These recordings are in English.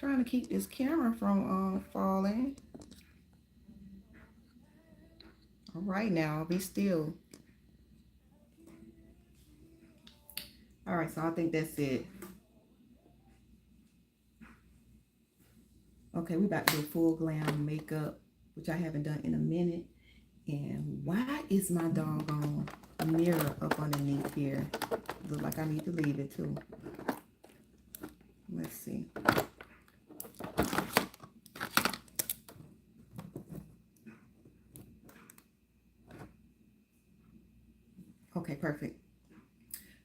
Trying to keep this camera from falling. All right, now be still. All right, so I think that's it. Okay, we about to do full glam makeup, which I haven't done in a minute. And why is my doggone mirror up underneath here? Look like I need to leave it too. Let's see. Okay, perfect.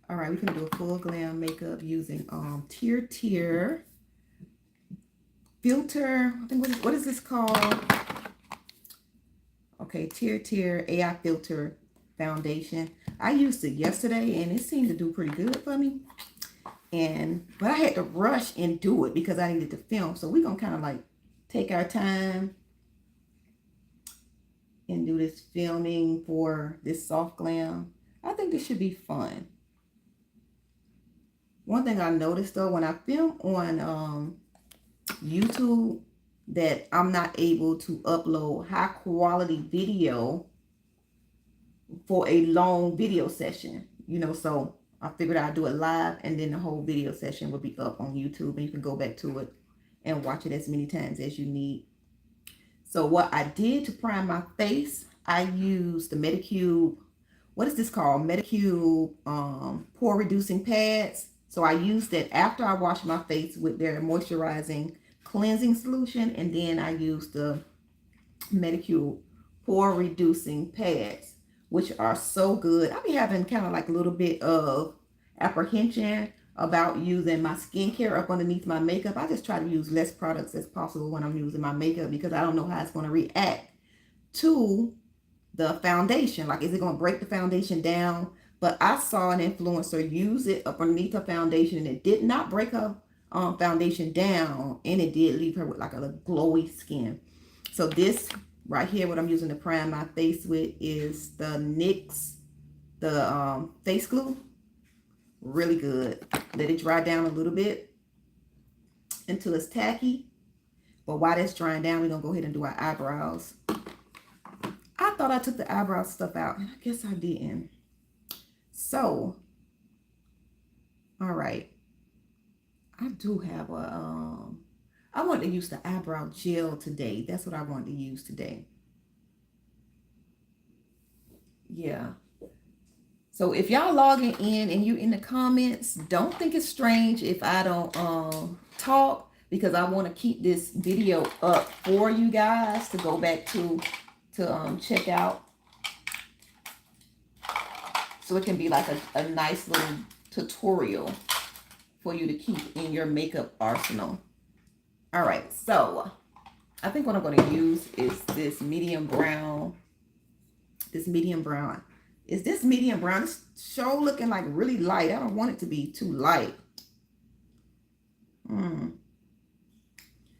All right, we can do a full glam makeup using Tier filter. I think what is this called? Okay, Tier AI filter foundation. I used it yesterday and it seemed to do pretty good for me. But I had to rush and do it because I needed to film. So we're gonna kind of like take our time and do this filming for this soft glam. I think this should be fun. One thing I noticed though, when I film on YouTube, that I'm not able to upload high quality video for a long video session, so I figured I'd do it live and then the whole video session will be up on YouTube and you can go back to it and watch it as many times as you need. So what I did to prime my face, I used the Medicube, what is this called? Medicube pore reducing pads. So I used it after I washed my face with their moisturizing cleansing solution, and then I used the Medicube pore reducing pads, which are so good. I be having kind of like a little bit of apprehension about using my skincare up underneath my makeup. I just try to use less products as possible when I'm using my makeup because I don't know how it's going to react to the foundation. Like, is it going to break the foundation down? But I saw an influencer use it up underneath her foundation and it did not break her foundation down, and it did leave her with like a glowy skin. So this right here, what I'm using to prime my face with is the NYX, the face glue. Really good. Let it dry down a little bit until it's tacky. But while that's drying down, we're going to go ahead and do our eyebrows. I thought I took the eyebrow stuff out, and I guess I didn't. So, all right. I do have I want to use the eyebrow gel today. That's what I want to use today. Yeah. So if y'all logging in and you in the comments, don't think it's strange if I don't talk, because I want to keep this video up for you guys to go back to check out. So it can be like a nice little tutorial for you to keep in your makeup arsenal. All right, so I think what I'm going to use is this medium brown. Is this medium brown? This show looking like really light. I don't want it to be too light.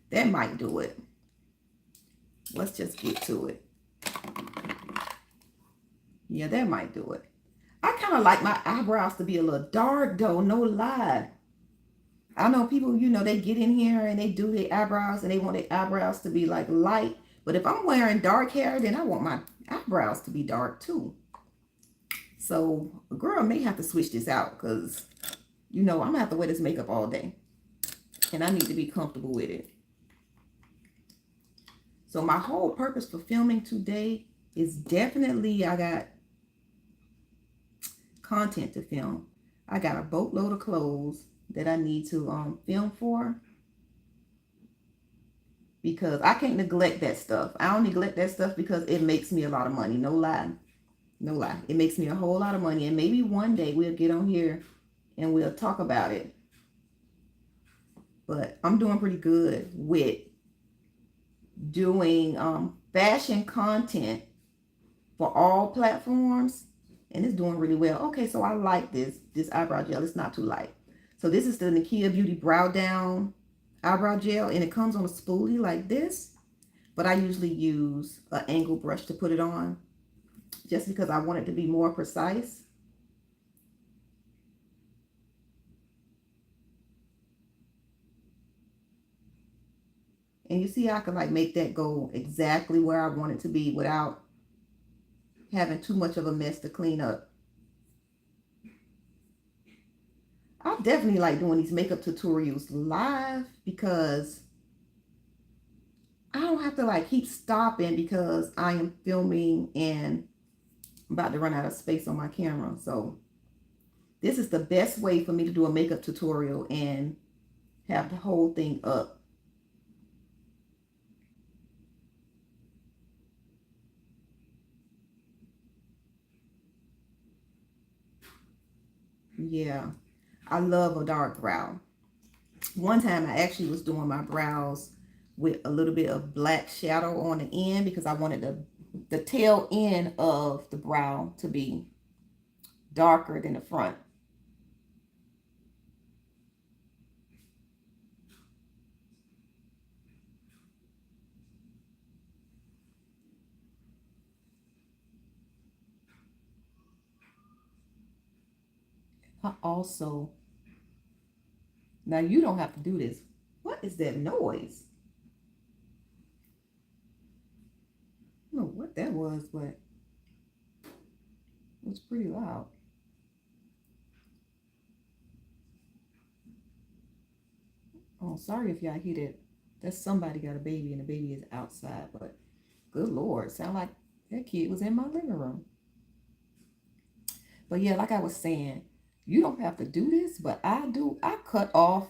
That might do it. Let's just get to it. Yeah, that might do it. I kind of like my eyebrows to be a little dark though, no lie. I know people, they get in here and they do their eyebrows and they want their eyebrows to be like light. But if I'm wearing dark hair, then I want my eyebrows to be dark too. So a girl may have to switch this out because, I'm going to have to wear this makeup all day. And I need to be comfortable with it. So my whole purpose for filming today is definitely, I got content to film. I got a boatload of clothes that I need to film for, because I can't neglect that stuff. I don't neglect that stuff because it makes me a lot of money. No lie. It makes me a whole lot of money, and maybe one day we'll get on here and we'll talk about it. But I'm doing pretty good with doing fashion content for all platforms, and it's doing really well. Okay, so I like this eyebrow gel. It's not too light. So this is the Nakia Beauty Brow Down eyebrow gel, and it comes on a spoolie like this. But I usually use an angle brush to put it on, just because I want it to be more precise. And you see I can like make that go exactly where I want it to be without having too much of a mess to clean up. I definitely like doing these makeup tutorials live because I don't have to like keep stopping because I am filming and I'm about to run out of space on my camera. So this is the best way for me to do a makeup tutorial and have the whole thing up. Yeah, I love a dark brow. One time I actually was doing my brows with a little bit of black shadow on the end because I wanted the tail end of the brow to be darker than the front. I also, now you don't have to do this. What is that noise? I don't know what that was, but it was pretty loud. Oh, sorry if y'all hear that. That's somebody got a baby and the baby is outside, but good Lord, sound like that kid was in my living room. But yeah, like I was saying, you don't have to do this, but I do. I cut off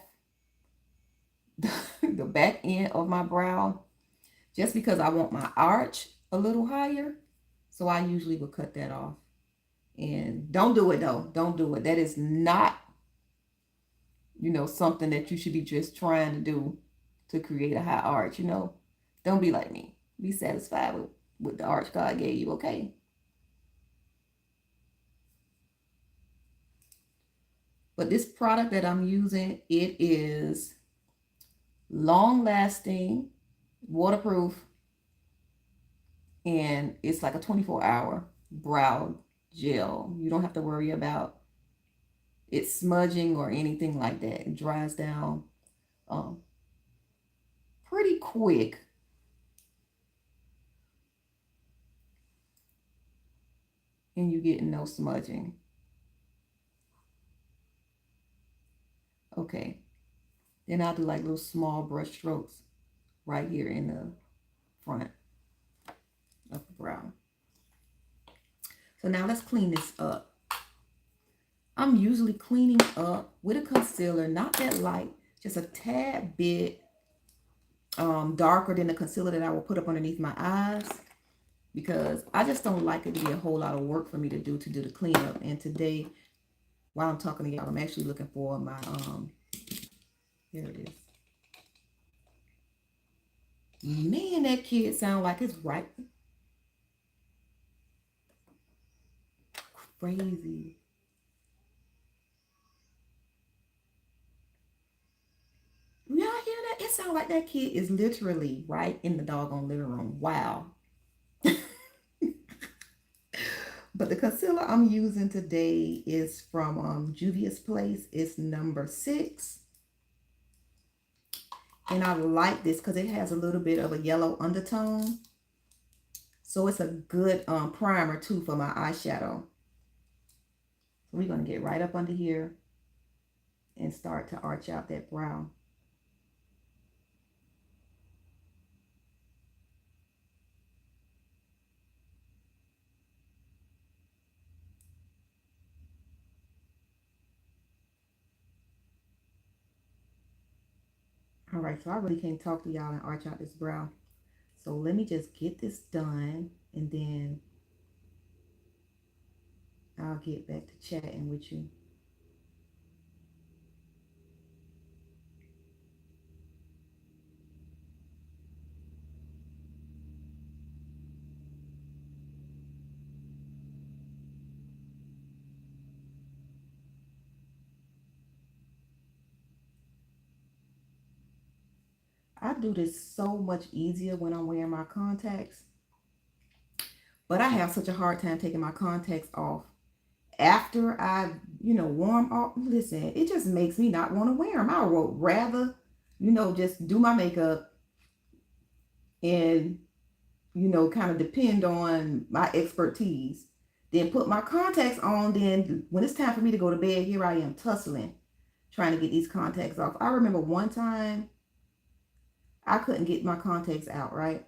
the back end of my brow just because I want my arch a little higher. So I usually will cut that off. And don't do it though. Don't do it. That is not, something that you should be just trying to do to create a high arch. Don't be like me. Be satisfied with the arch God gave you, okay? But this product that I'm using, it is long lasting, waterproof, and it's like a 24-hour brow gel. You don't have to worry about it smudging or anything like that. It dries down um, pretty quick. And you get no smudging. Okay. Then I'll do like little small brush strokes right here in the front of the brow. So now let's clean this up. I'm usually cleaning up with a concealer, not that light, just a tad bit darker than the concealer that I will put up underneath my eyes because I just don't like it to be a whole lot of work for me to do the cleanup. And today, while I'm talking to y'all, I'm actually looking for my, here it is. Man, that kid sound like it's right. Crazy. Y'all hear that? It sounds like that kid is literally right in the doggone living room. Wow. But the concealer I'm using today is from Juvia's Place. It's number 6. And I like this because it has a little bit of a yellow undertone. So it's a good primer too for my eyeshadow. So we're going to get right up under here and start to arch out that brow. All right, so I really can't talk to y'all and arch out this brow. So let me just get this done and then I'll get back to chatting with you. I do this so much easier when I'm wearing my contacts, but I have such a hard time taking my contacts off after I, warm off. Listen, it just makes me not want to wear them. I would rather, just do my makeup, and, you know, kind of depend on my expertise. Then put my contacts on. Then when it's time for me to go to bed, here I am tussling, trying to get these contacts off. I remember one time I couldn't get my contacts out, right?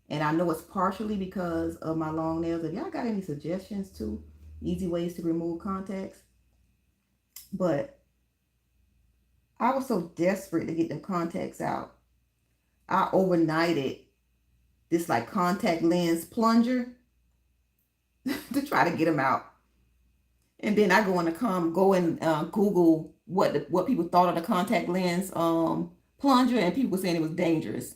And I know it's partially because of my long nails. If y'all got any suggestions too, easy ways to remove contacts. But I was so desperate to get them contacts out. I overnighted this like contact lens plunger to try to get them out. And then I go and Google what people thought of the contact lens plunger, and people were saying it was dangerous.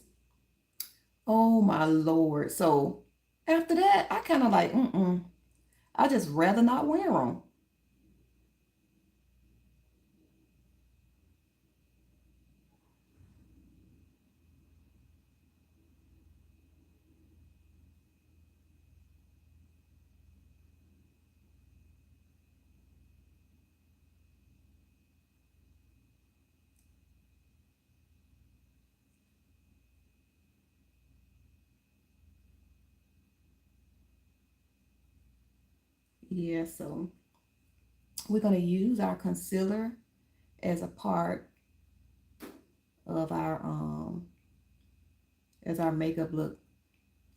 Oh my lord! So after that, I kind of like, I just rather not wear them. Yeah, so we're gonna use our concealer as a part of our makeup look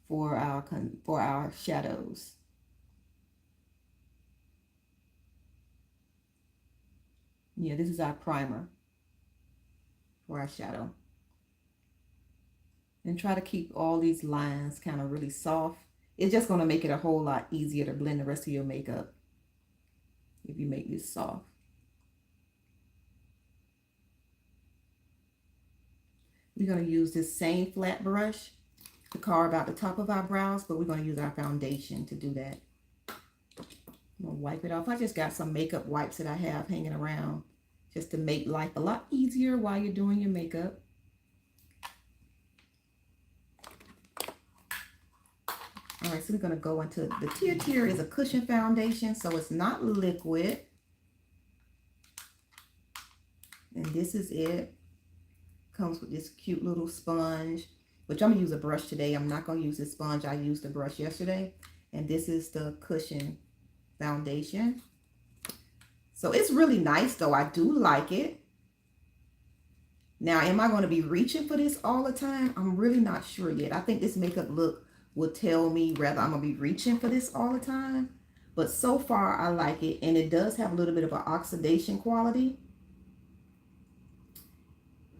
for our shadows. Yeah, this is our primer for our shadow. And try to keep all these lines kind of really soft. It's just going to make it a whole lot easier to blend the rest of your makeup if you make this soft. We're going to use this same flat brush to carve out the top of our brows, but we're going to use our foundation to do that. I'm going to wipe it off. I just got some makeup wipes that I have hanging around just to make life a lot easier while you're doing your makeup. All right, so we're going to go into the Tier is a cushion foundation, so it's not liquid. And this is it. Comes with this cute little sponge, which I'm going to use a brush today. I'm not going to use this sponge. I used the brush yesterday. And this is the cushion foundation. So it's really nice, though. I do like it. Now, am I going to be reaching for this all the time? I'm really not sure yet. I think this makeup look will tell me whether I'm going to be reaching for this all the time. But so far, I like it. And it does have a little bit of an oxidation quality.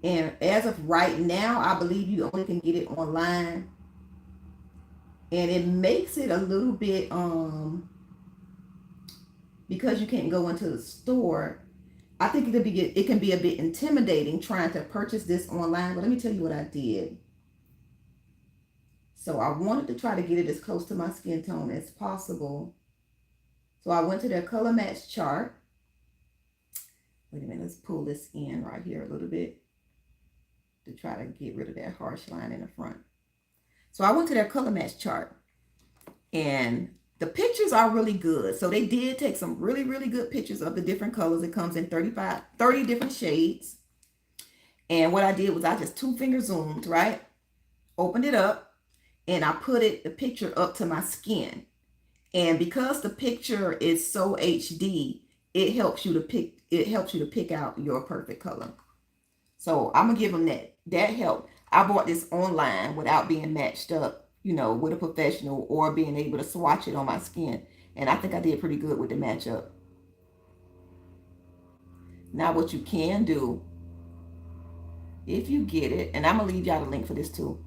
And as of right now, I believe you only can get it online. And it makes it a little bit, because you can't go into the store, I think it can be a bit intimidating trying to purchase this online. But let me tell you what I did. So I wanted to try to get it as close to my skin tone as possible. So I went to their color match chart. Wait a minute, let's pull this in right here a little bit to try to get rid of that harsh line in the front. So I went to their color match chart, and the pictures are really good. So they did take some really, really good pictures of the different colors. It comes in 30 different shades. And what I did was I just 2-finger zoomed, right? Opened it up, and I put the picture up to my skin. And because the picture is so HD, it helps you to pick out your perfect color. So I'm gonna give them that help. I bought this online without being matched up, with a professional or being able to swatch it on my skin. And I think I did pretty good with the matchup. Now what you can do, if you get it, and I'm gonna leave y'all the link for this too.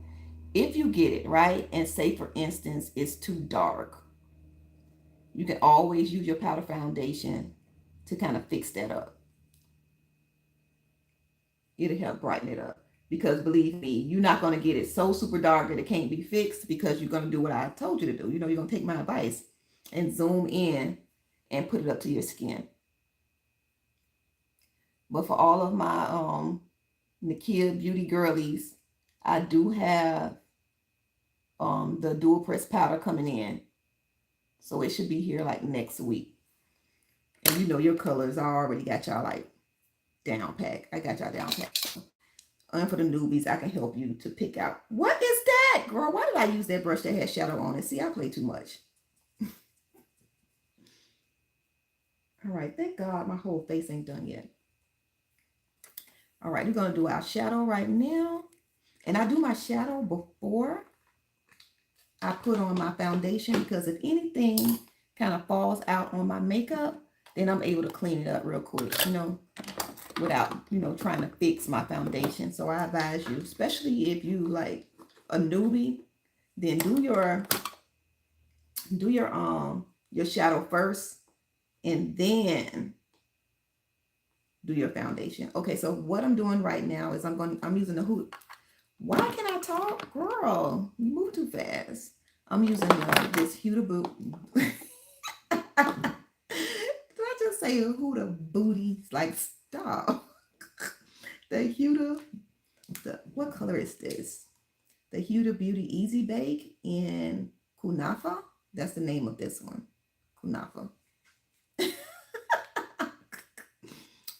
If you get it, right, and say for instance it's too dark, you can always use your powder foundation to kind of fix that up. It'll help brighten it up. Because believe me, you're not going to get it so super dark that it can't be fixed, because you're going to do what I told you to do. You're going to take my advice and zoom in and put it up to your skin. But for all of my Nakia Beauty girlies, I do have the dual press powder coming in. So it should be here like next week. And your colors, I already got y'all like down pack. I got y'all down pack. And for the newbies, I can help you to pick out. What is that, girl? Why did I use that brush that had shadow on it? See, I play too much. All right, thank God my whole face ain't done yet. All right, we're going to do our shadow right now. And I do my shadow before I put on my foundation, because if anything kind of falls out on my makeup, then I'm able to clean it up real quick, without, trying to fix my foundation. So I advise you, especially if you like a newbie, then do your shadow first and then do your foundation. Okay, so what I'm doing right now is I'm using the hood. Why can I talk? Girl, you move too fast. I'm using this Huda Boot. Did I just say Huda Booty? Like, stop. The Huda, what color is this? The Huda Beauty Easy Bake in Kunafa. That's the name of this one. Kunafa.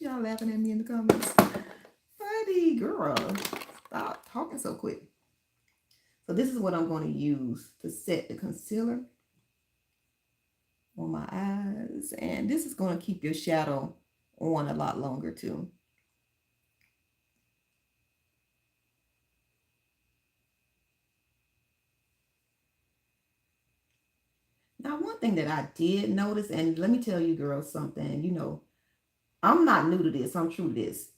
Y'all laughing at me in the comments. Funny girl. Stop talking so quick. So this is what I'm going to use to set the concealer on my eyes. And this is going to keep your shadow on a lot longer too. Now, one thing that I did notice, and let me tell you girls something, I'm not new to this. I'm true to this.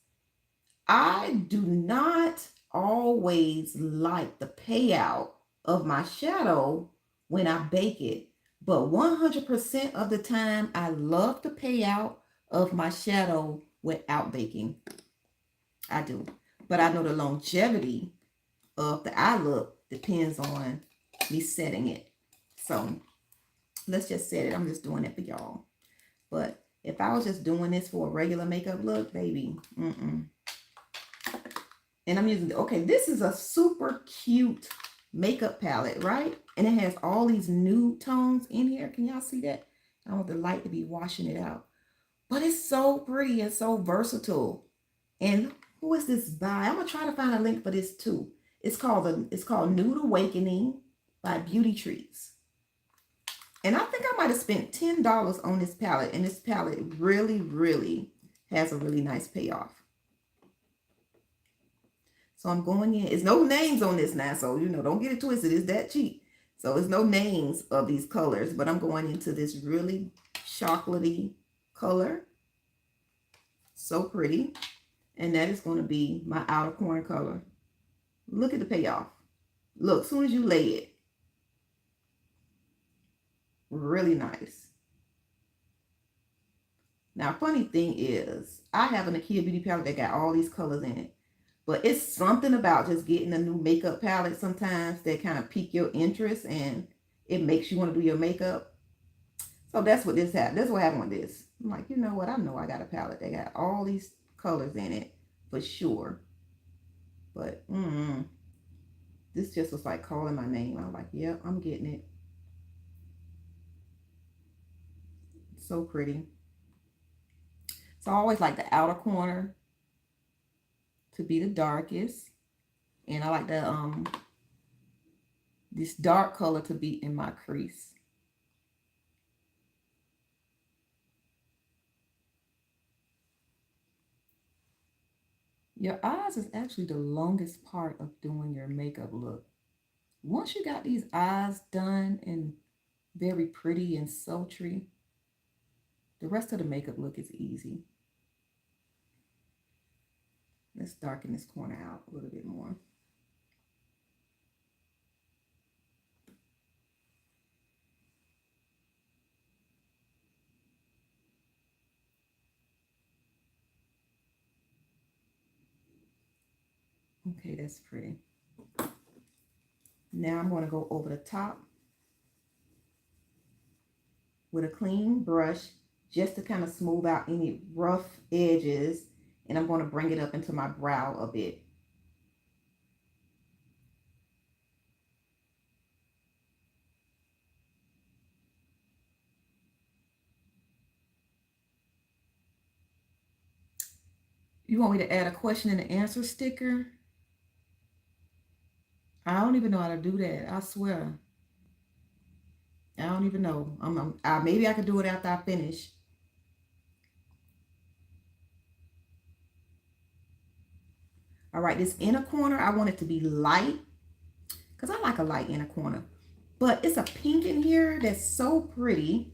I do not always like the payout of my shadow when I bake it. But 100% of the time, I love the payout of my shadow without baking. I do. But I know the longevity of the eye look depends on me setting it. So let's just set it. I'm just doing it for y'all. But if I was just doing this for a regular makeup look, baby, And I'm using, okay, this is a super cute makeup palette, right? And it has all these nude tones in here. Can y'all see that? I want the light to be washing it out. But it's so pretty and so versatile. And who is this by? I'm gonna try to find a link for this too. It's called Nude Awakening by Beauty Trees. And I think I might have spent $10 on this palette. And this palette really, really has a really nice payoff. So I'm going in. It's no names on this now. So, don't get it twisted. It's that cheap. So it's no names of these colors. But I'm going into this really chocolatey color. So pretty. And that is going to be my outer corner color. Look at the payoff. Look, as soon as you lay it. Really nice. Now, funny thing is, I have an Akia Beauty palette that got all these colors in it. But it's something about just getting a new makeup palette sometimes that kind of pique your interest and it makes you want to do your makeup. So that's what this happened. That's what happened with this. I'm like, you know what? I know I got a palette that got all these colors in it for sure. But this just was like calling my name. I was like, yep, I'm getting it. So pretty. So I always like the outer corner to be the darkest. And I like this dark color to be in my crease. Your eyes is actually the longest part of doing your makeup look. Once you got these eyes done and very pretty and sultry, the rest of the makeup look is easy. Let's darken this corner out a little bit more. Okay, that's pretty. Now I'm going to go over the top with a clean brush just to kind of smooth out any rough edges. And I'm going to bring it up into my brow a bit. You want me to add a question and an answer sticker? I don't even know how to do that. I swear. I don't even know. Maybe I could do it after I finish. All right, this inner corner, I want it to be light because I like a light inner corner. But it's a pink in here that's so pretty.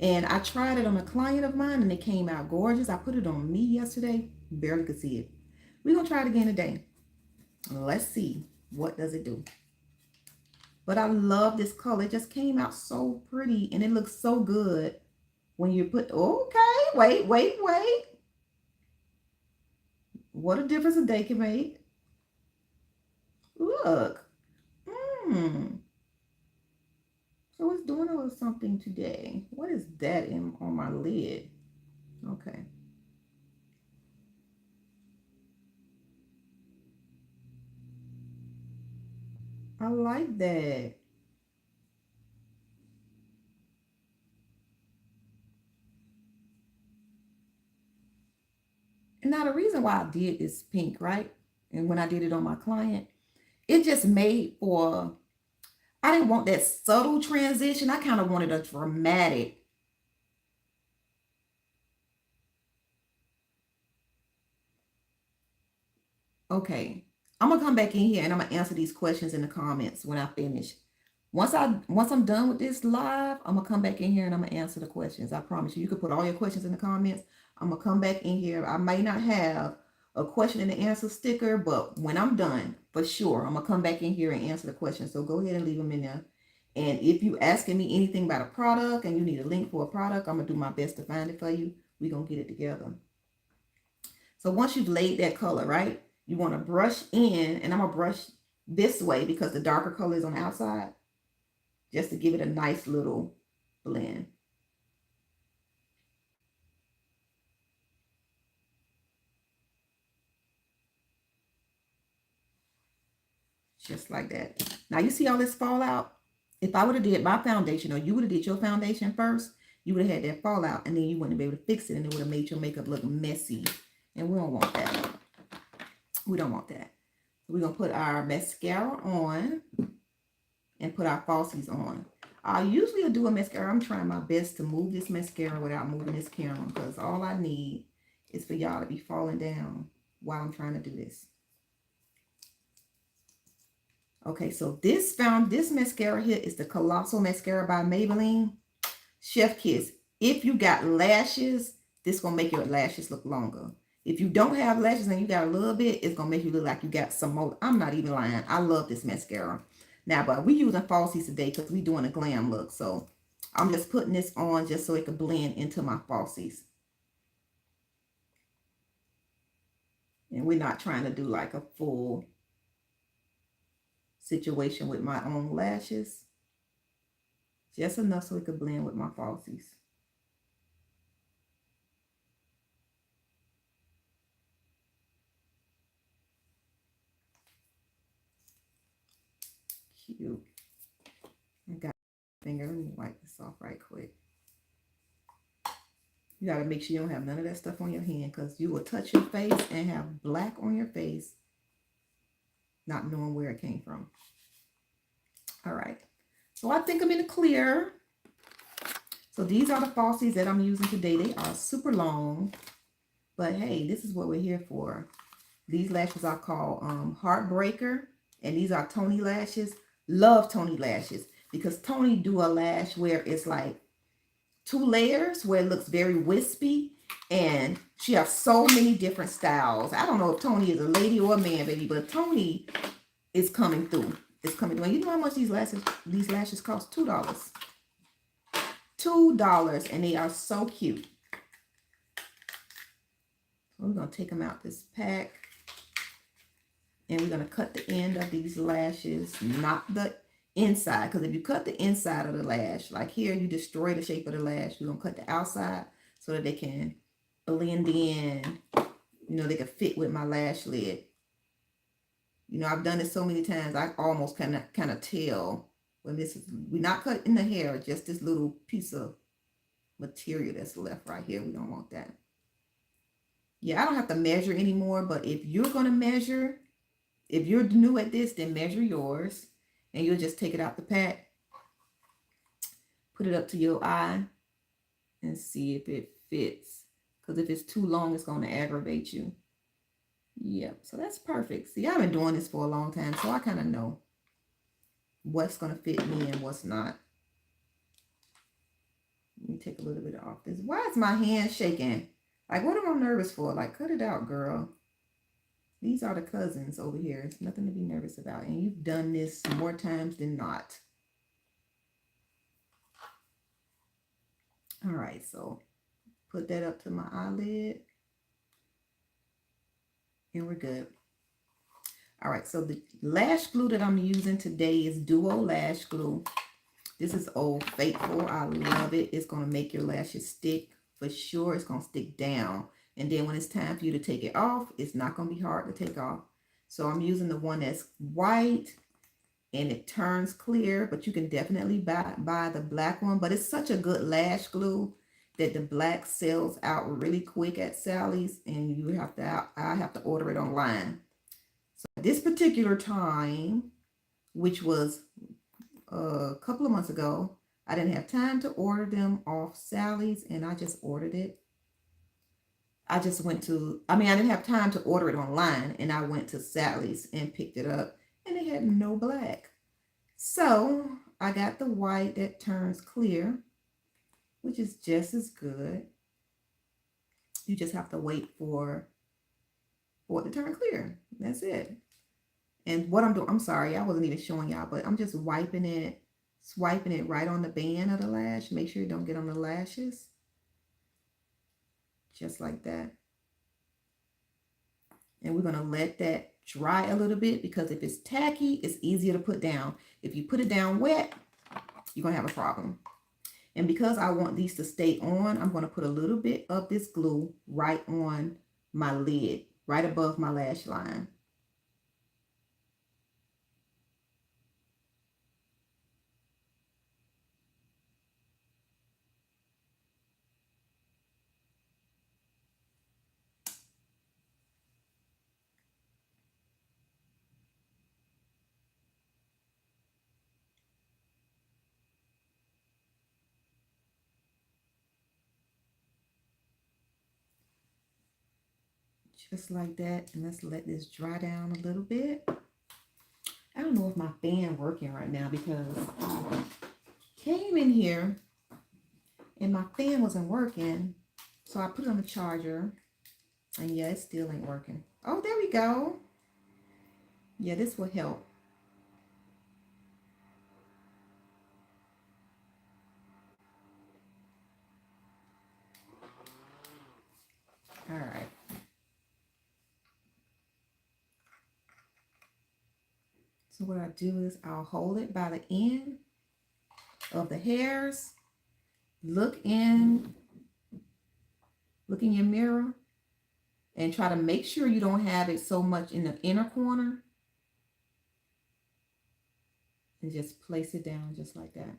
And I tried it on a client of mine and it came out gorgeous. I put it on me yesterday. Barely could see it. We're going to try it again today. Let's see. What does it do? But I love this color. It just came out so pretty and it looks so good when you put, okay, wait. What a difference a day can make. Look. Hmm. So it's doing a little something today. What is that on my lid? Okay. I like that. And now the reason why I did this pink, right? And when I did it on my client, it just made for, I didn't want that subtle transition. I kind of wanted a dramatic. Okay. I'm gonna come back in here and I'm gonna answer these questions in the comments when I finish. Once I'm done with this live, I'm gonna come back in here and I'm gonna answer the questions. I promise you. You can put all your questions in the comments. I'm gonna come back in here. I may not have a question and the answer sticker, but when I'm done, for sure, I'm gonna come back in here and answer the questions. So go ahead and leave them in there. And if you asking me anything about a product and you need a link for a product, I'm gonna do my best to find it for you. We're gonna get it together. So once you've laid that color, right, you want to brush in, and I'm gonna brush this way because the darker color is on the outside, just to give it a nice little blend. Just like that. Now you see all this fallout? If I would have did my foundation or you would have did your foundation first, you would have had that fallout and then you wouldn't be able to fix it and it would have made your makeup look messy. And we don't want that. We don't want that. We're going to put our mascara on and put our falsies on. I usually do a mascara. I'm trying my best to move this mascara without moving this camera because all I need is for y'all to be falling down while I'm trying to do this. Okay, so this mascara here is the Colossal Mascara by Maybelline. Chef Kiss. If you got lashes, this gonna make your lashes look longer. If you don't have lashes and you got a little bit, it's gonna make you look like you got some more. I'm not even lying. I love this mascara. Now, but we using falsies today because we doing a glam look. So I'm just putting this on just so it can blend into my falsies. And we're not trying to do like a full situation with my own lashes. Just enough so it could blend with my falsies. Cute. I got my finger. Let me wipe this off right quick. You got to make sure you don't have none of that stuff on your hand because you will touch your face and have black on your face, not knowing where it came from. All right. So I think I'm in the clear. So these are the falsies that I'm using today. They are super long, but hey, this is what we're here for. These lashes are called Heartbreaker, and these are Tony lashes. Love Tony lashes because Tony do a lash where it's like 2 layers where it looks very wispy, and she has so many different styles. I don't know if Tony is a lady or a man, baby, but Tony is coming through. It's coming through. And you know how much these lashes cost? $2. $2, and they are so cute. So we're gonna take them out this pack, and we're gonna cut the end of these lashes, not the inside, because if you cut the inside of the lash, like here, you destroy the shape of the lash. We're gonna cut the outside so that they can blend in. You know, they can fit with my lash lid. You know, I've done it so many times, I almost kind of tell when this is, we're not cutting the hair, just this little piece of material that's left right here. We don't want that. Yeah, I don't have to measure anymore, but if you're gonna measure, If you're new at this, then measure yours, and you'll just take it out the pack, put it up to your eye, and see if it fits. Because if it's too long, it's going to aggravate you. Yep, so that's perfect. See, I've been doing this for a long time, so I kind of know what's going to fit me and what's not. Let me take a little bit off this. Why is my hand shaking? Like, what am I nervous for? Like, cut it out, girl. These are the cousins over here. It's nothing to be nervous about. And you've done this more times than not. All right, so put that up to my eyelid. And we're good. All right, so the lash glue that I'm using today is Duo Lash Glue. This is Old Faithful. I love it. It's going to make your lashes stick for sure. It's going to stick down. And then when it's time for you to take it off, it's not going to be hard to take off. So I'm using the one that's white and it turns clear, but you can definitely buy the black one. But it's such a good lash glue that the black sells out really quick at Sally's, and you have to, I have to order it online. So at this particular time, which was a couple of months ago, I didn't have time to order them off Sally's, and I just ordered it. I didn't have time to order it online, and I went to Sally's and picked it up, and they had no black. So I got the white that turns clear, which is just as good. You just have to wait for it to turn clear. That's it. And what I'm doing, I'm sorry, I wasn't even showing y'all, but I'm just swiping it right on the band of the lash. Make sure you don't get on the lashes. Just like that. And we're going to let that dry a little bit, because if it's tacky, it's easier to put down. If you put it down wet, you're going to have a problem. And because I want these to stay on, I'm going to put a little bit of this glue right on my lid, right above my lash line. Just like that. And let's let this dry down a little bit. I don't know if my fan working right now, because I came in here and my fan wasn't working. So I put it on the charger, and yeah, it still ain't working. Oh, there we go. Yeah, this will help. All right. So what I do is I'll hold it by the end of the hairs. Look in your mirror and try to make sure you don't have it so much in the inner corner. And just place it down just like that.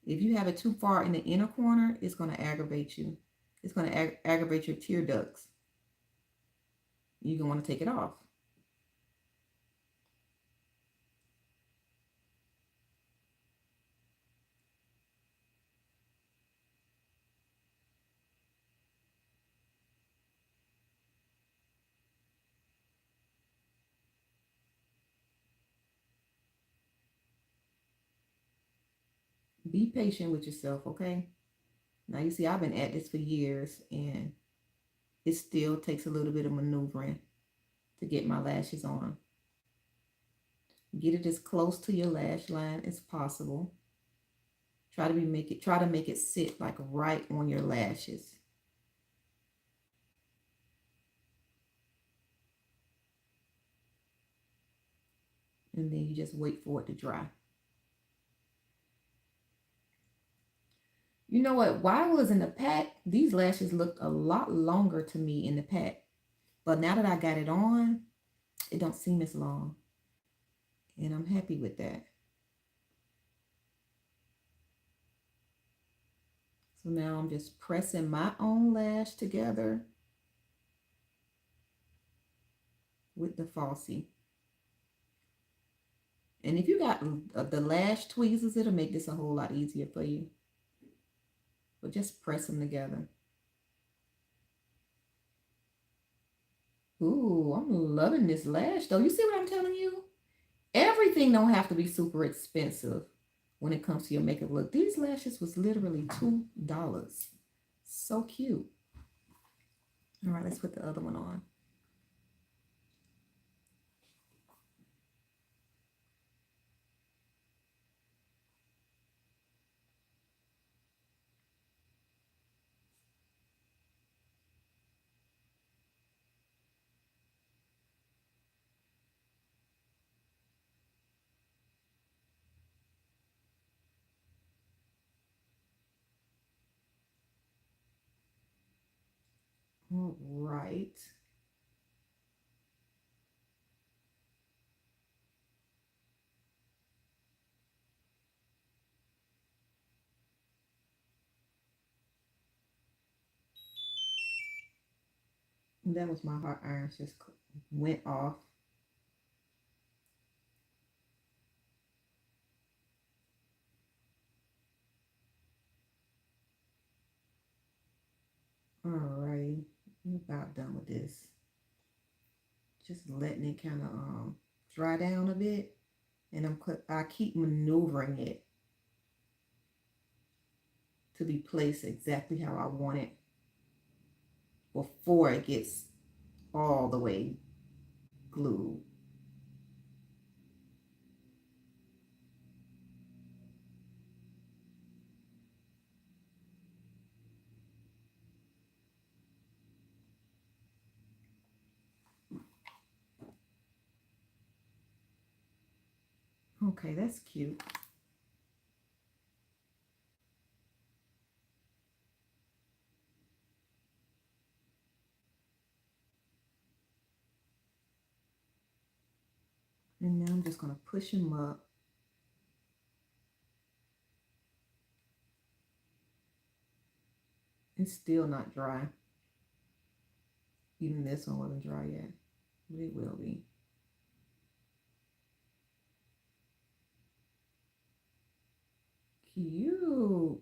If you have it too far in the inner corner, it's going to aggravate you. It's going to aggravate your tear ducts. You're going to want to take it off. Be patient with yourself, okay? Now you see, I've been at this for years, and it still takes a little bit of maneuvering to get my lashes on. Get it as close to your lash line as possible. Try to make it sit like right on your lashes. And then you just wait for it to dry. You know what? While I was in the pack, these lashes looked a lot longer to me in the pack. But now that I got it on, it don't seem as long. And I'm happy with that. So now I'm just pressing my own lash together. with the falsie. And if you got the lash tweezers, it'll make this a whole lot easier for you. But just press them together. Ooh, I'm loving this lash though. You see what I'm telling you? Everything don't have to be super expensive when it comes to your makeup look. These lashes was literally $2. So cute. All right, let's put the other one on. All right. And that was my hot irons just went off. All right, I'm about done with this. Just letting it kind of dry down a bit, and I keep maneuvering it to be placed exactly how I want it before it gets all the way glued. Okay, that's cute. And now I'm just going to push him up. It's still not dry. Even this one wasn't dry yet, but it will be. Cute.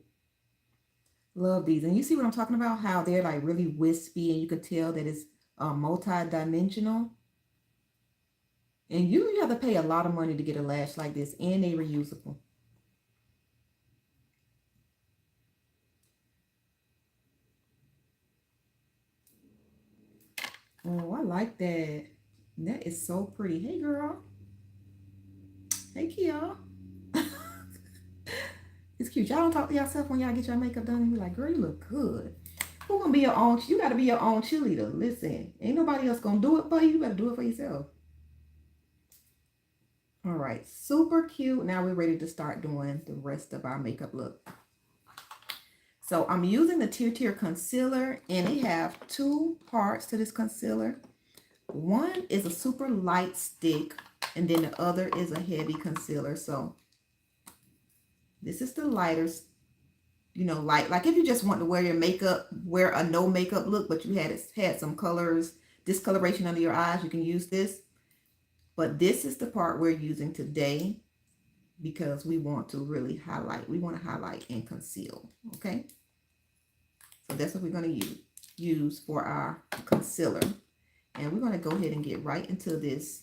Love these. And you see what I'm talking about? How they're like really wispy and you can tell that it's multi-dimensional. And you have to pay a lot of money to get a lash like this, and they reusable. Oh, I like that. That is so pretty. Hey, girl. Hey, Kia. It's cute. Y'all don't talk to yourself when y'all get your makeup done and be like, girl, you look good. Who gonna be your own? You gotta be your own cheerleader. Listen, ain't nobody else gonna do it for you. You better do it for yourself. All right, super cute. Now we're ready to start doing the rest of our makeup look. So I'm using the Tier concealer, and they have two parts to this concealer. One is a super light stick, and then the other is a heavy concealer. So this is the lighter, light. Like if you just want to wear your makeup, wear a no makeup look, but you had some colors, discoloration under your eyes, you can use this. But this is the part we're using today because we want to really highlight. We want to highlight and conceal, okay? So that's what we're going to use for our concealer. And we're going to go ahead and get right into this,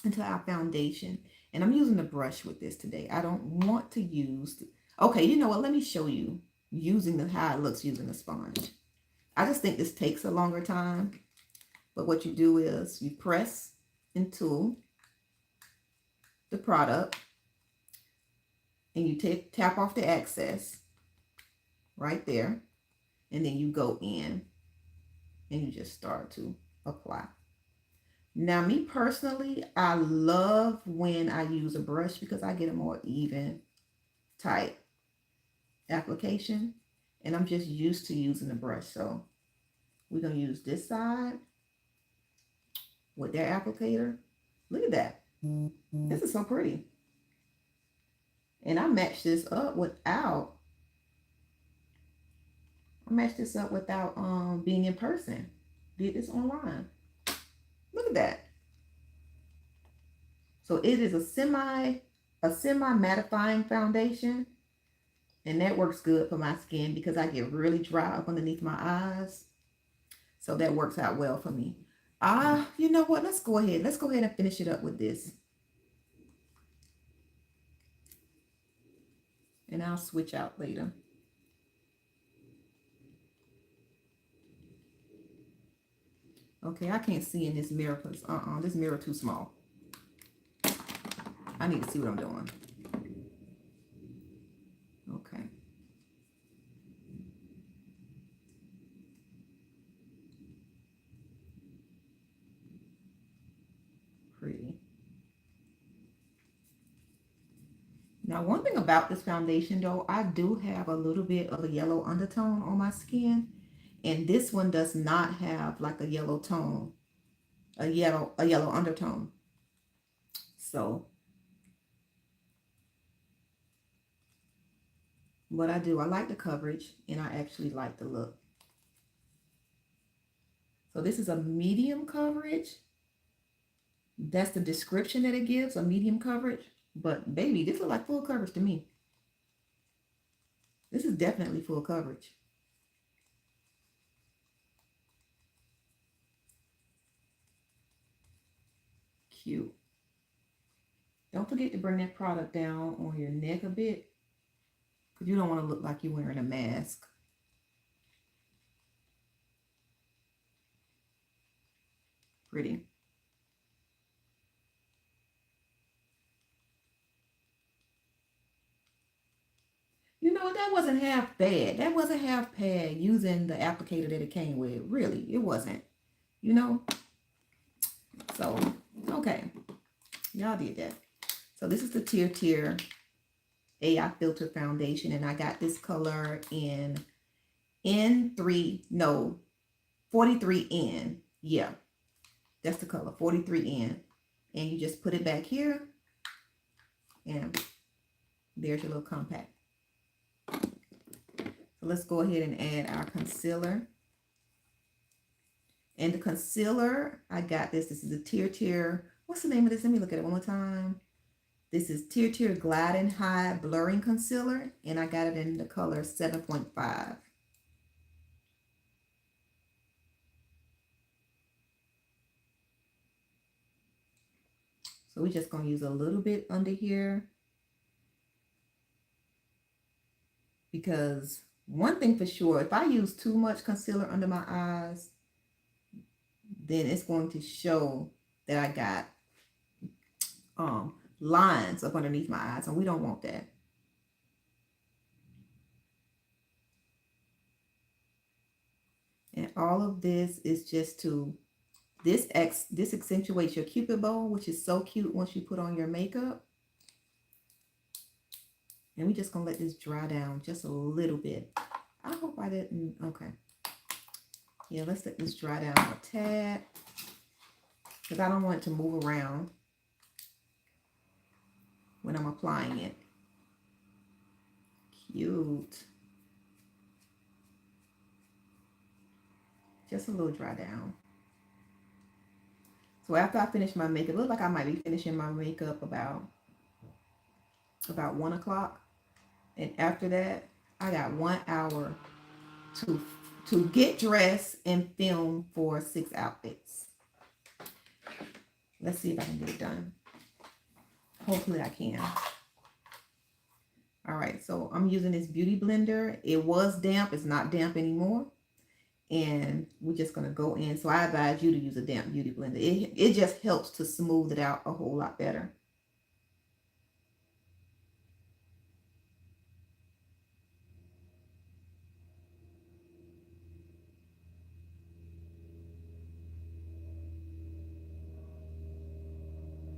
into our foundation. And I'm using the brush with this today. I don't want to use, okay, you know what? Let me show you using how it looks using the sponge. I just think this takes a longer time. But what you do is you press into the product and you tap off the excess right there, and then you go in and you just start to apply. Now, me personally, I love when I use a brush because I get a more even type application, and I'm just used to using the brush. So we're going to use this side with their applicator. Look at that. This is so pretty. And I matched this up without being in person. Did this online. Look Look at that. So it is a semi mattifying foundation, and that works good for my skin because I get really dry up underneath my eyes. So that works out well for me. You know what? Let's go ahead. Let's go ahead and finish it up with this. And I'll switch out later. Okay, I can't see in this mirror because this mirror too small. I need to see what I'm doing. Okay. Pretty. Now, one thing about this foundation though, I do have a little bit of a yellow undertone on my skin. And this one does not have like a yellow tone, a yellow undertone. So what I do, I like the coverage and I actually like the look. So this is a medium coverage. That's the description that it gives, a medium coverage. But baby, this looks like full coverage to me. This is definitely full coverage. Cute. Don't forget to bring that product down on your neck a bit, because you don't want to look like you're wearing a mask. Pretty. You know, that wasn't half bad. That wasn't half bad using the applicator that it came with. Really, it wasn't. You know? So, okay. Y'all did that. So this is the Tier AI Filter Foundation. And I got this color in N3, no, 43N. Yeah, that's the color, 43N. And you just put it back here. And there's your little compact. So let's go ahead and add our concealer. And the concealer, I got this. This is a Tier. What's the name of this? Let me look at it one more time. This is Tier Gliding High Blurring Concealer. And I got it in the color 7.5. So we're just going to use a little bit under here. Because one thing for sure, if I use too much concealer under my eyes, then it's going to show that I got lines up underneath my eyes, and we don't want that. And all of this is just to, this accentuates your cupid bow, which is so cute once you put on your makeup. And we're just going to let this dry down just a little bit. I hope I didn't, okay. Yeah, let's let this dry down a tad, because I don't want it to move around when I'm applying it. Cute. Just a little dry down. So after I finish my makeup, it looks like I might be finishing my makeup about 1 o'clock. And after that, I got 1 hour to get dressed and film for 6 outfits. Let's see if I can get it done. Hopefully I can. All right, so I'm using this beauty blender. It was damp. It's not damp anymore. And we're just going to go in. So I advise you to use a damp beauty blender. It just helps to smooth it out a whole lot better.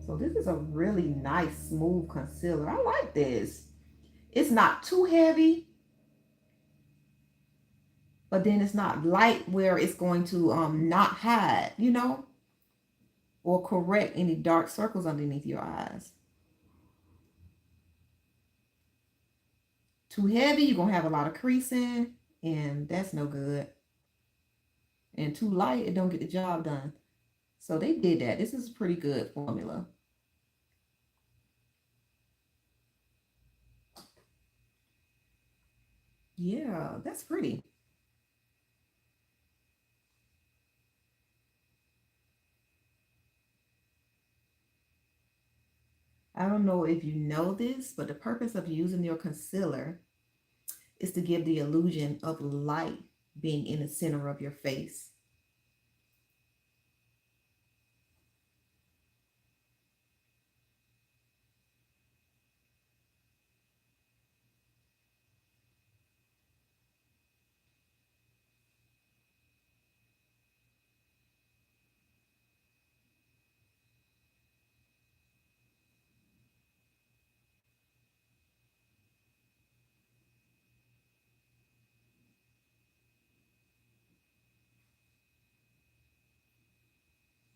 So this is a really nice, smooth concealer. I like this. It's not too heavy, but then it's not light where it's going to not hide, you know, or correct any dark circles underneath your eyes. Too heavy, you're going to have a lot of creasing, and that's no good. And too light, it don't get the job done. So they did that. This is a pretty good formula. Yeah, that's pretty. I don't know if you know this, but the purpose of using your concealer is to give the illusion of light being in the center of your face.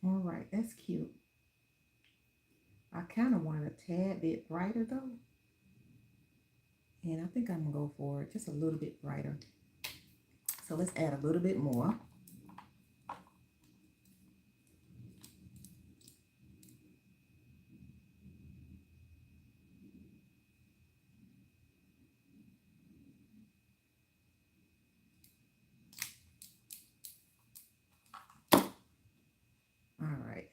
All right, that's cute. I kind of wanted a tad bit brighter though. And I think I'm gonna go for it just a little bit brighter. So let's add a little bit more. All right.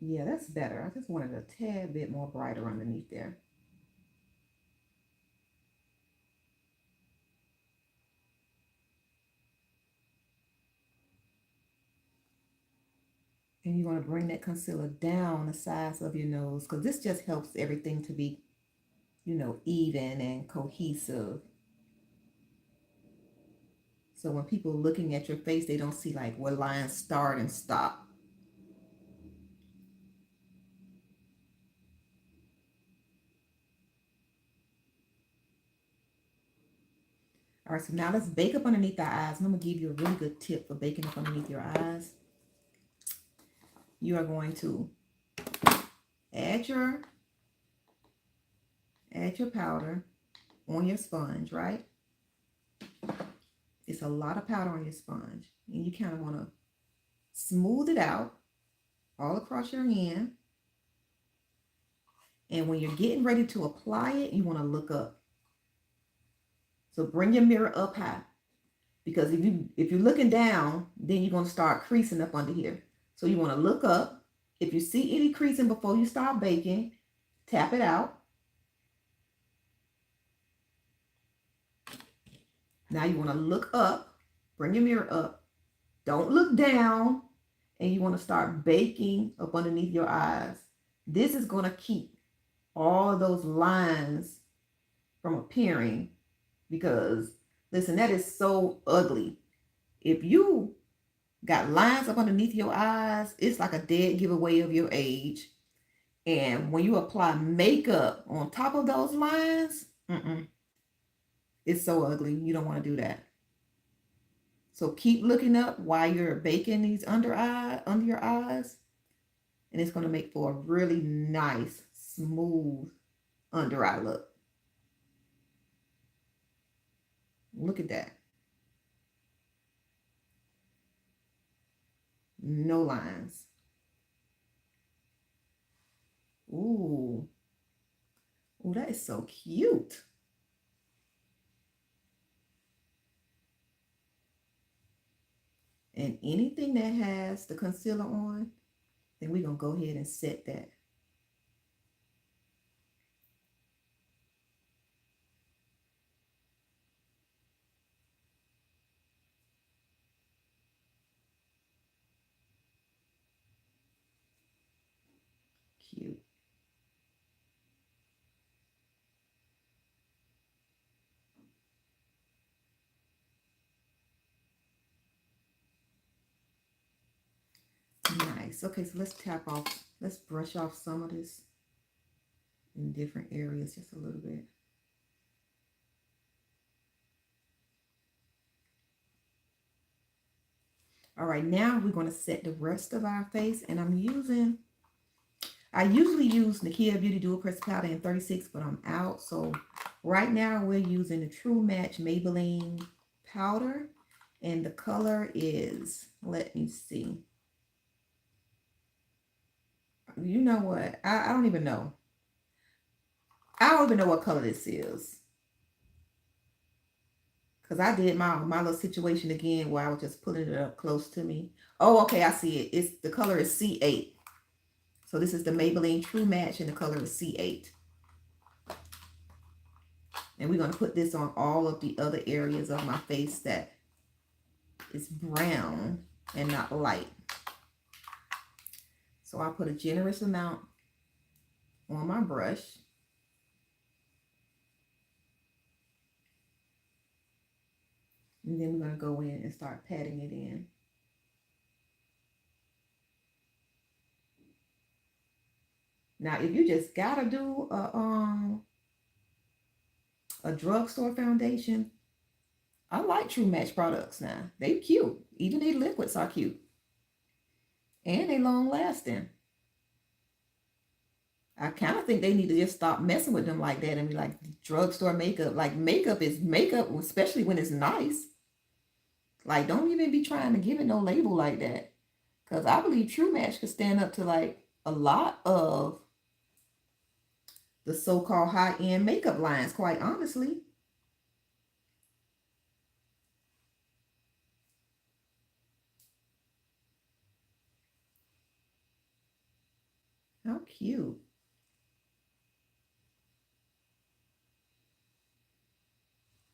Yeah, that's better. I just wanted a tad bit more brighter underneath there. And you want to bring that concealer down the sides of your nose because this just helps everything to be, even and cohesive. So when people are looking at your face, they don't see like where lines start and stop. All right, so now let's bake up underneath the eyes. And I'm gonna give you a really good tip for baking up underneath your eyes. You are going to add your add your powder on your sponge, right? It's a lot of powder on your sponge. And you kind of want to smooth it out all across your hand. And when you're getting ready to apply it, you want to look up. So bring your mirror up high. Because if you're looking down, then you're going to start creasing up under here. So you want to look up. If you see any creasing before you start baking, tap it out. Now you want to look up. Bring your mirror up. Don't look down. And you want to start baking up underneath your eyes. This is going to keep all of those lines from appearing because, listen, that is so ugly. If you got lines up underneath your eyes, it's like a dead giveaway of your age. And when you apply makeup on top of those lines, it's so ugly. You don't want to do that. So keep looking up while you're baking these under your eyes, and it's going to make for a really nice, smooth under eye look. Look at that. No lines. Ooh. Ooh, that is so cute. And anything that has the concealer on, then we're going to go ahead and set that. Cute. Nice. Okay, so let's brush off some of this in different areas just a little bit. All right, now we're going to set the rest of our face, and I usually use Nakia Beauty Dual Press Powder in 36, but I'm out. So right now we're using the True Match Maybelline powder, And the color is, let me see. You know what? I don't even know. I don't even know what color this is. Because I did my little situation again where I was just putting it up close to me. Oh, okay, I see it. It's the color is C8. So this is the Maybelline True Match and the color is C8. And we're going to put this on all of the other areas of my face that is brown and not light. So I put a generous amount on my brush. And then we're going to go in and start patting it in. Now, if you just got to do a drugstore foundation, I like True Match products now. They cute. Even their liquids are cute. And they long lasting. I kind of think they need to just stop messing with them like that and be like drugstore makeup. Like makeup is makeup, especially when it's nice. Like don't even be trying to give it no label like that. Because I believe True Match could stand up to like a lot of the so-called high-end makeup lines, quite honestly. How cute.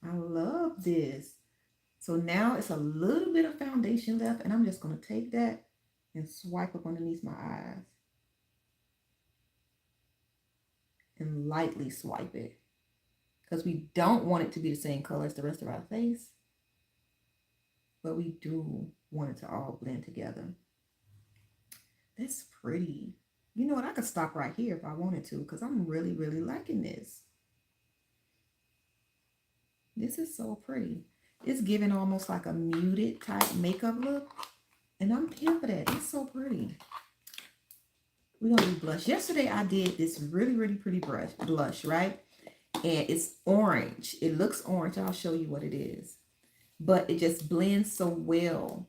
I love this. So now it's a little bit of foundation left, and I'm just going to take that and swipe up underneath my eyes. And lightly swipe it. Because we don't want it to be the same color as the rest of our face. But we do want it to all blend together. That's pretty. You know what? I could stop right here if I wanted to because I'm really, really liking this. This is so pretty. It's giving almost like a muted type makeup look. And I'm here for that. It's so pretty. We're going to do blush. Yesterday I did this really, really pretty blush, right? And it's orange. It looks orange. I'll show you what it is. But it just blends so well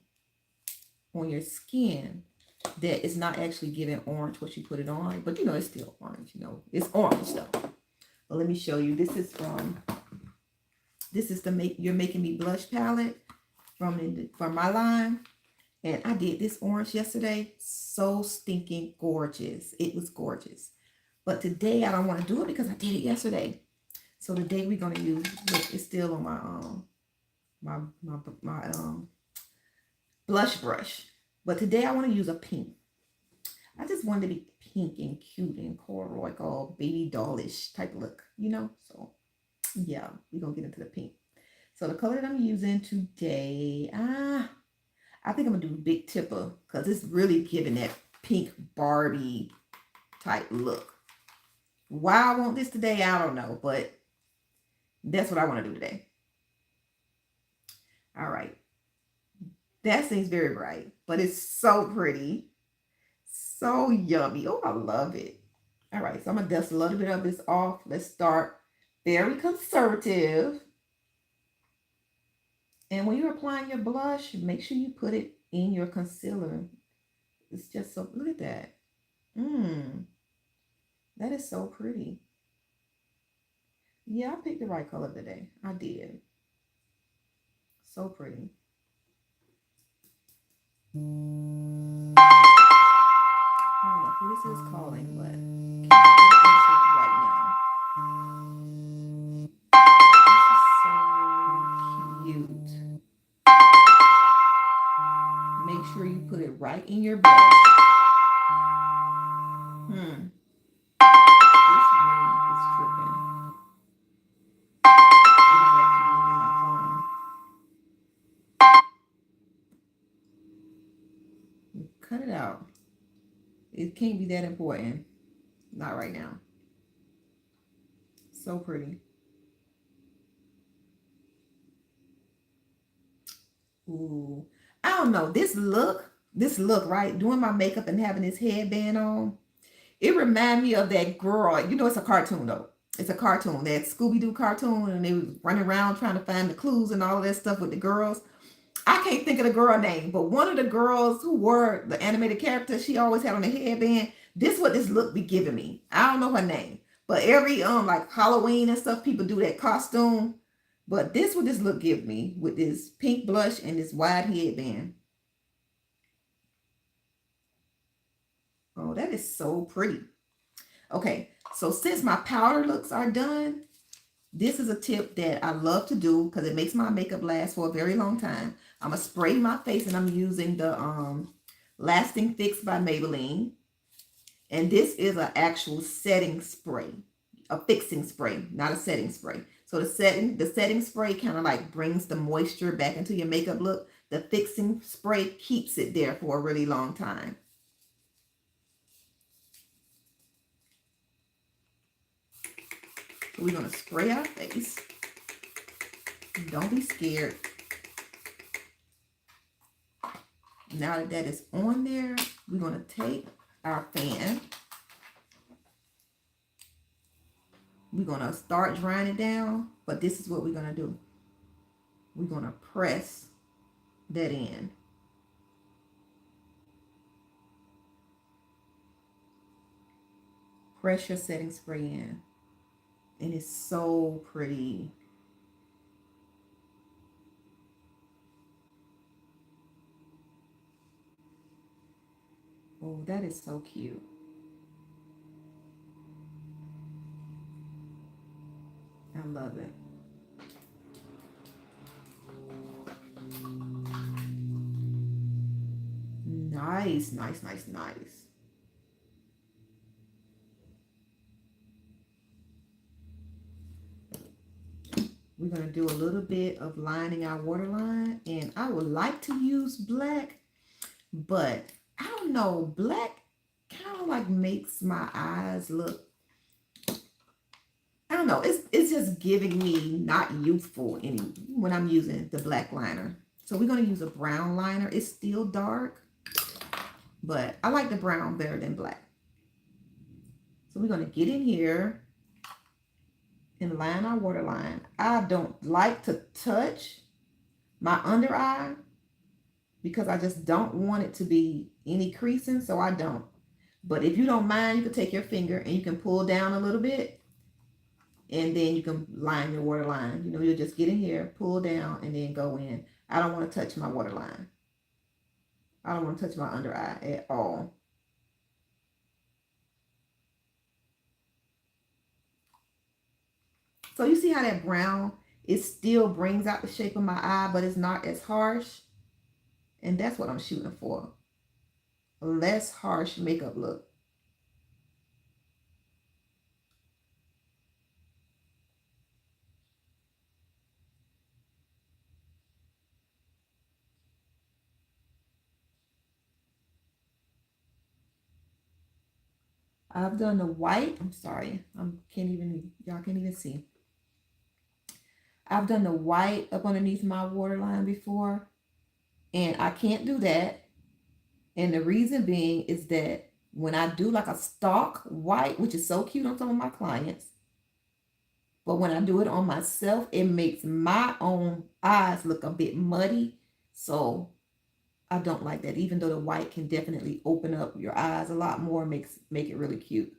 on your skin that it's not actually giving orange what you put it on. But you know, it's still orange, you know. It's orange though. But let me show you. This is the You're Making Me Blush palette from my line. And I did this orange yesterday. So stinking gorgeous. It was gorgeous. But today I don't want to do it because I did it yesterday. So today we're going to use, look, it's still on my blush brush. But today I want to use a pink. I just wanted to be pink and cute and corduroy, all baby dollish type look, you know? So yeah, we're going to get into the pink. So the color that I'm using today, I think I'm going to do Big Tipper because it's really giving that pink Barbie type look. Why I want this today, I don't know, but that's what I want to do today. All right. That seems very bright, but it's so pretty. So yummy. Oh, I love it. All right, so I'm going to dust a little bit of this off. Let's start very conservative. And when you're applying your blush, make sure you put it in your concealer. It's just so, look at that. That is so pretty. Yeah, I picked the right color today. I did. So pretty. I don't know who this is calling, but can't get the answer right now. This is so cute. Make sure you put it right in your brush. This room is tripping. It is actually in my phone. Cut it out. It can't be that important. Not right now. So pretty. Ooh. I don't know. This look, right? Doing my makeup and having this headband on. It reminds me of that girl. You know, it's a cartoon though. It's a cartoon, that Scooby-Doo cartoon, and they was running around trying to find the clues and all of that stuff with the girls. I can't think of the girl name, but one of the girls who were the animated character, she always had on a headband. This what this look be giving me. I don't know her name, but every like Halloween and stuff, people do that costume. But this what this look give me with this pink blush and this wide headband. Oh, that is so pretty. Okay, so since my powder looks are done, this is a tip that I love to do because it makes my makeup last for a very long time. I'm going to spray my face and I'm using the Lasting Fix by Maybelline. And this is an actual setting spray, a fixing spray, not a setting spray. So the setting spray kind of like brings the moisture back into your makeup look. The fixing spray keeps it there for a really long time. So we're going to spray our face. Don't be scared. Now that that is on there, we're going to take our fan. We're going to start drying it down, but this is what we're going to do. We're going to press that in. Press your setting spray in. And it's so pretty. Oh, that is so cute. I love it. Nice, nice, nice, nice. We're going to do a little bit of lining our waterline. And I would like to use black, but I don't know. Black kind of like makes my eyes look, I don't know. It's just giving me not youthful any when I'm using the black liner. So we're going to use a brown liner. It's still dark, but I like the brown better than black. So we're going to get in here and line our waterline. I don't like to touch my under eye because I just don't want it to be any creasing, so I don't. But if you don't mind, you can take your finger and you can pull down a little bit, and then you can line your waterline. You know, you'll just get in here, pull down, and then go in. I don't want to touch my waterline. I don't want to touch my under eye at all. So you see how that brown, it still brings out the shape of my eye, but it's not as harsh. And that's what I'm shooting for. A less harsh makeup look. I've done the white. I'm sorry. Y'all can't even see. I've done the white up underneath my waterline before, and I can't do that. And the reason being is that when I do like a stalk white, which is so cute on some of my clients, but when I do it on myself, it makes my own eyes look a bit muddy. So I don't like that, even though the white can definitely open up your eyes a lot more, make it really cute.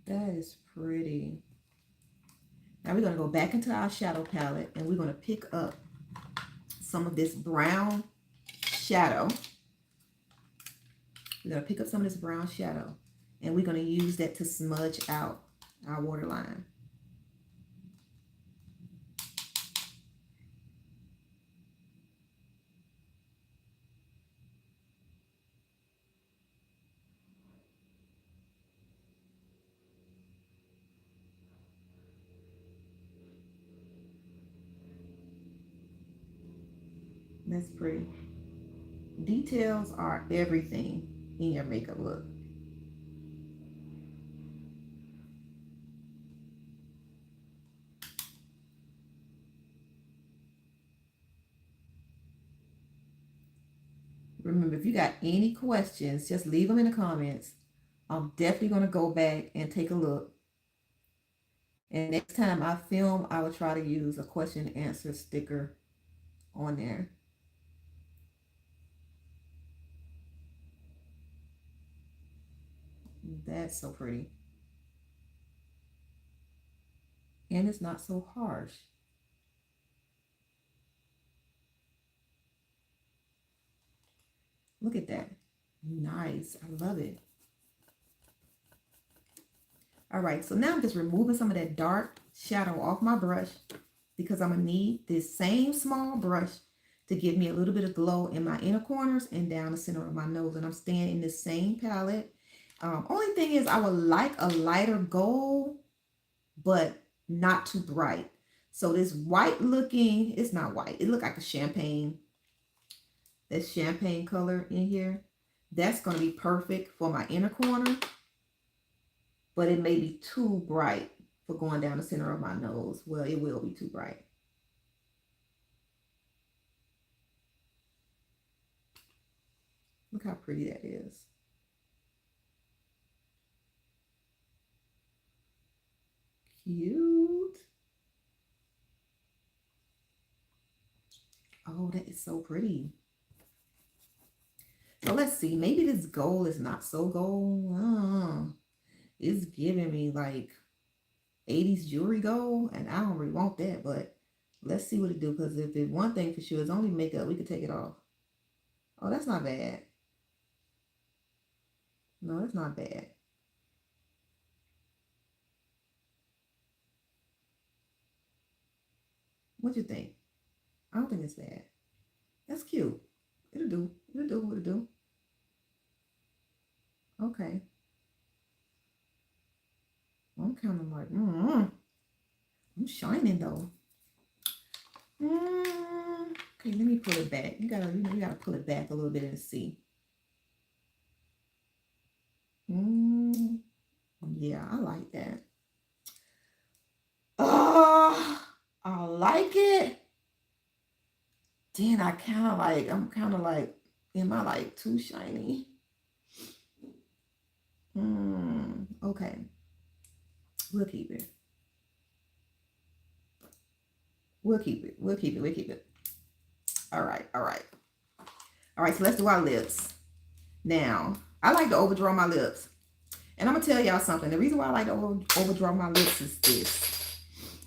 That is pretty. Now we're going to go back into our shadow palette and we're going to pick up some of this brown shadow. We're going to pick up some of this brown shadow and we're going to use that to smudge out our waterline. That's pretty. Details are everything in your makeup look. Remember, if you got any questions, just leave them in the comments. I'm definitely going to go back and take a look. And next time I film, I will try to use a question and answer sticker on there. That's so pretty. And it's not so harsh. Look at that. Nice. I love it. All right, so now I'm just removing some of that dark shadow off my brush because I'm going to need this same small brush to give me a little bit of glow in my inner corners and down the center of my nose. And I'm staying in this same palette. Only thing is I would like a lighter gold, but not too bright. So this white looking, it's not white. It look like a champagne. That champagne color in here. That's going to be perfect for my inner corner. But it may be too bright for going down the center of my nose. Well, it will be too bright. Look how pretty that is. Cute. Oh, that is so pretty. So let's see. Maybe this gold is not so gold. It's giving me like 80s jewelry gold, and I don't really want that, but let's see what it do, because if it's one thing for sure, it's only makeup, we could take it off. Oh, that's not bad. No, that's not bad. What you think? I don't think it's bad. That's cute. It'll do. It'll do what it'll do. Okay. I'm kind of like, I'm shining though. Okay, let me pull it back. You gotta pull it back a little bit and see. Yeah, I like that. Oh, I like it. Then I'm kind of like, am I like too shiny? Okay. We'll keep it. We'll keep it. We'll keep it. We'll keep it. All right. All right. All right. So let's do our lips. Now, I like to overdraw my lips. And I'm going to tell y'all something. The reason why I like to overdraw my lips is this.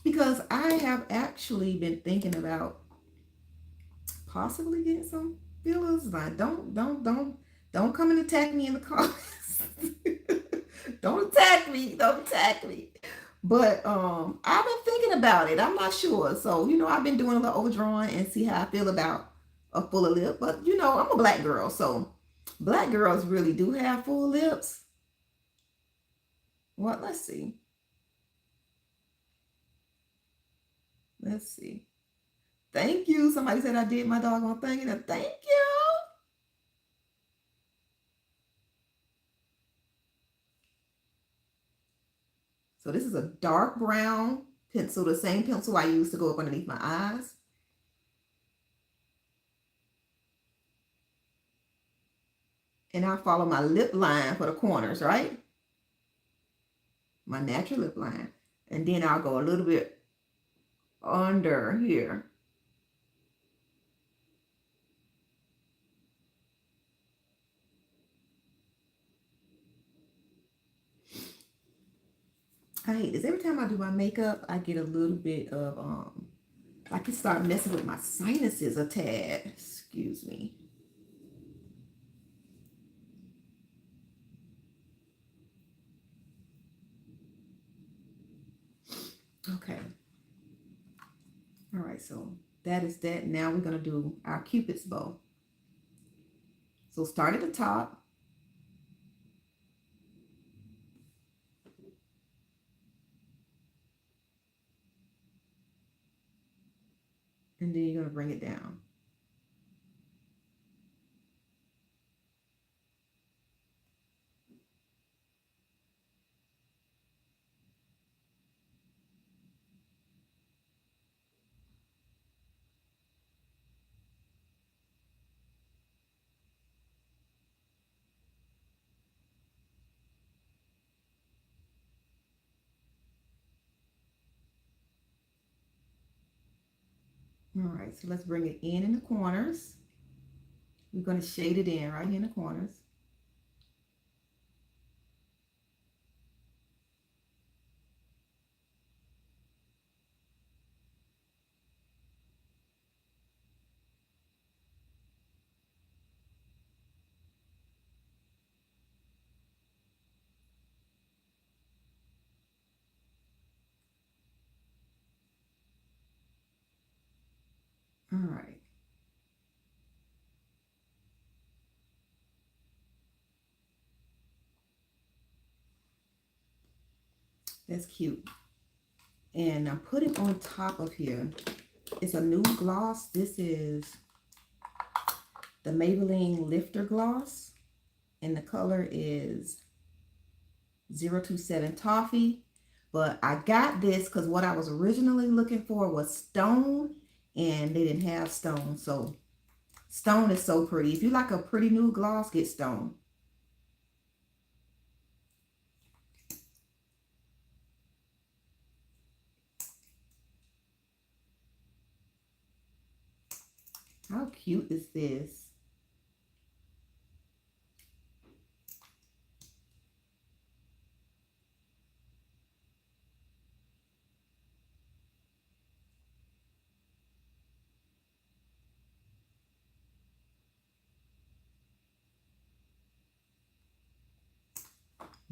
Because I have actually been thinking about possibly getting some fillers. Like, don't come and attack me in the comments. Don't attack me. Don't attack me. But I've been thinking about it. I'm not sure. So, I've been doing a little overdrawing and see how I feel about a fuller lip. But, I'm a black girl. So, black girls really do have full lips. Well, let's see. Let's see. Thank you. Somebody said I did my doggone thing. And thank you. So this is a dark brown pencil, the same pencil I used to go up underneath my eyes. And I follow my lip line for the corners, right? My natural lip line. And then I'll go a little bit under here. I hate this. Every time I do my makeup, I get a little bit of, I can start messing with my sinuses a tad. Excuse me. Okay. All right, so that is that. Now we're going to do our Cupid's bow. So start at the top. And then you're going to bring it down. All right, so let's bring it in the corners. We're going to shade it in right here in the corners. All right. That's cute. And I'm putting on top of here. It's a new gloss. This is the Maybelline Lifter Gloss. And the color is 027 Toffee. But I got this because what I was originally looking for was stone. And they didn't have stone. So stone is so pretty. If you like a pretty nude gloss, get stone. How cute is this?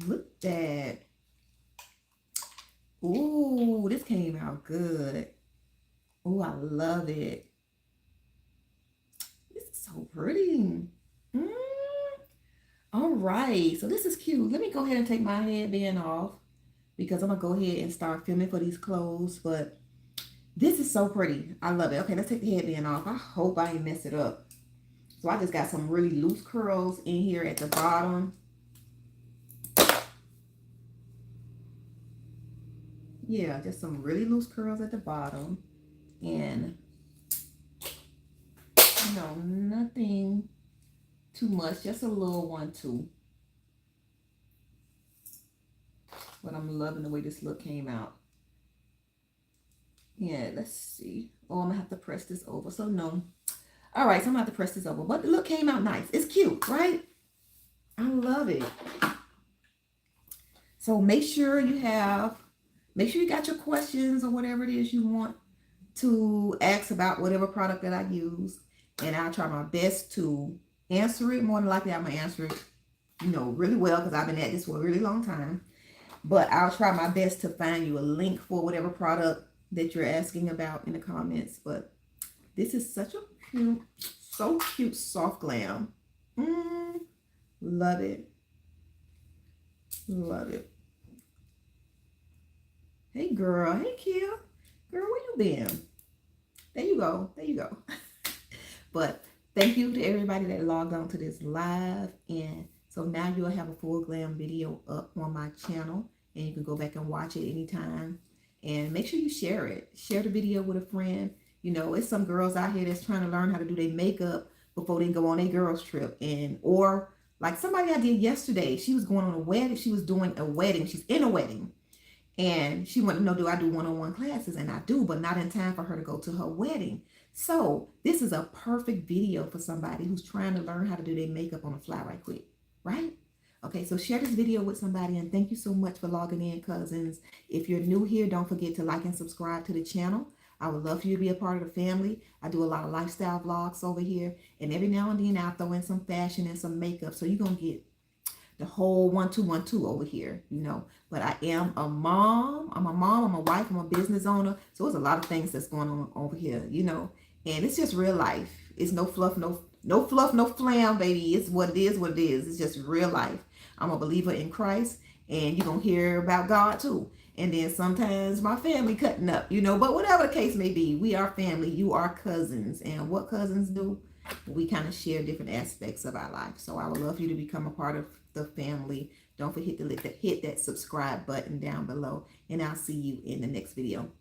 Look at that. Ooh, this came out good. Ooh, I love it. This is so pretty. Mm. All right, so this is cute. Let me go ahead and take my headband off because I'm gonna go ahead and start filming for these clothes. But this is so pretty. I love it. Okay, let's take the headband off. I hope I didn't mess it up. So I just got some really loose curls in here at the bottom. Yeah, just some really loose curls at the bottom. And, nothing too much. Just a little one, too. But I'm loving the way this look came out. Yeah, let's see. Oh, I'm gonna have to press this over. So no. All right, so I'm gonna have to press this over. But the look came out nice. It's cute, right? I love it. So make sure you got your questions or whatever it is you want to ask about whatever product that I use. And I'll try my best to answer it. More than likely, I'm gonna answer it, really well because I've been at this for a really long time. But I'll try my best to find you a link for whatever product that you're asking about in the comments. But this is such a cute, so cute, soft glam. Mm, love it. Love it. Hey, girl. Hey, Kia. Girl, where you been? There you go. There you go. But thank you to everybody that logged on to this live. And so now you'll have a full glam video up on my channel. And you can go back and watch it anytime. And make sure you share it. Share the video with a friend. It's some girls out here that's trying to learn how to do their makeup before they go on a girls trip. Or like somebody I did yesterday, she was going on a wedding. She was doing a wedding. She's in a wedding. And she wanted to know, do I do one-on-one classes? And I do, but not in time for her to go to her wedding. So this is a perfect video for somebody who's trying to learn how to do their makeup on the fly right quick, right? Okay, so share this video with somebody, and thank you so much for logging in, cousins. If you're new here, don't forget to like and subscribe to the channel. I would love for you to be a part of the family. I do a lot of lifestyle vlogs over here, and every now and then I'll throw in some fashion and some makeup, so you're going to get the whole 1 2 1 2 over here. But I am a mom. I'm a mom. I'm a wife. I'm a business owner. So there's a lot of things that's going on over here. And it's just real life. It's no fluff, no fluff, no flam, baby. It's what it is, what it is. It's just real life. I'm a believer in Christ, and you're gonna hear about God too. And then sometimes my family cutting up. But whatever the case may be, we are family. You are cousins, and what cousins do, we kind of share different aspects of our life. So I would love for you to become a part of the family. Don't forget to hit that subscribe button down below, and I'll see you in the next video.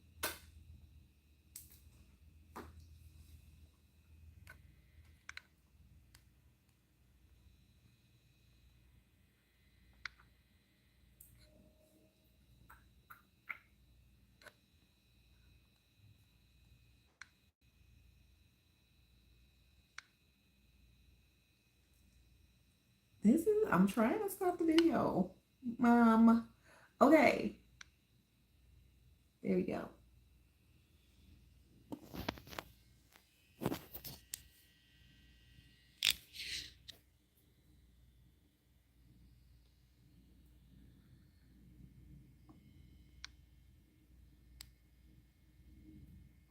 I'm trying to stop the video. Okay. There we go.